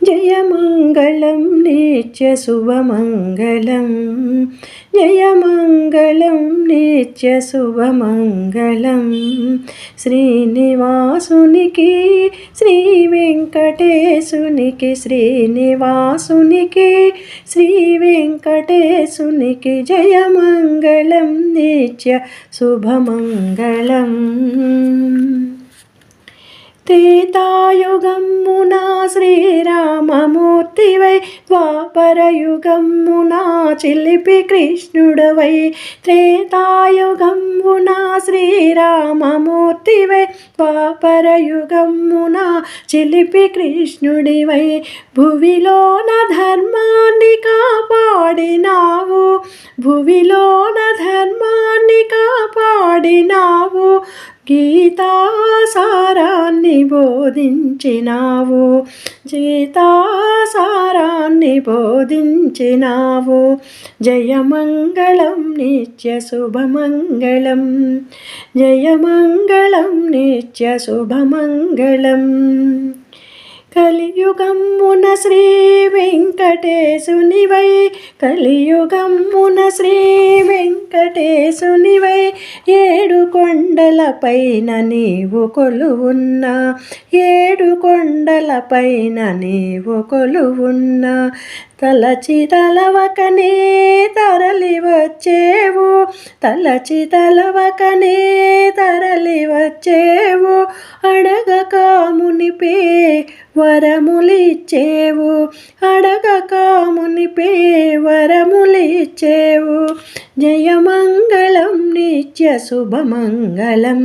జయమంగళం నిత్యశుభమంగళం జయమంగళం నిత్యశుభమంగళం శ్రీనివాసునికి శ్రీ వెంకటేశునికి శ్రీనివాసునికి శ్రీ వెంకటేశునికి జయమంగళం నిత్య శుభమంగళం త్రేతాయుగమ్మున శ్రీరామమూర్తివై ద్వాపరయుగమ్మున చిలిపి కృష్ణుడవై త్రేతాయుగమ్మున శ్రీరామమూర్తివై ద్వాపరయుగమ్మున చిలిపి కృష్ణుడివై భువిలోన ధర్మాన్ని కాపాడినావు భువిలోన ధర్మాన్ని కాపాడినావు గీతాసారాన్ని బోధించినావు గీతాసారాన్ని బోధించినావు జయమంగళం నిత్య శుభమంగళం జయమంగళం నిత్య శుభమంగళం కలియుగమ్మున శ్రీ వెంకటేశునివై కలియుగమ్మున శ్రీ వెంకటేశునివై ఏడు కొండలపైన నీవు కొలువున్న ఏడు కొండలపైన నీవు కొలువున్న తలచి తలవకనే తరలి వచ్చేవు తలచి తలవకనే తరలి వచ్చేవు అడగక మునిపే వరములిచ్చేవు అడగక మునిపే వరములిచ్చేవు జయమంగళం నిత్య శుభమంగళం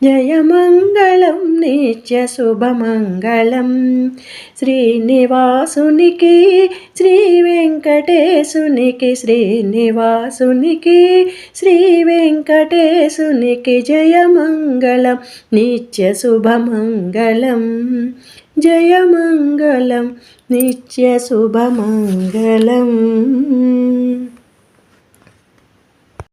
జయమంగళం నిత్య శుభమంగళం శ్రీనివాసునికి శ్రీ వెంకటేశునికి శ్రీనివాసునికి శ్రీ వెంకటేశునికి జయమంగళం నిత్య శుభమంగళం జయమంగళం నిత్య శుభమంగళం.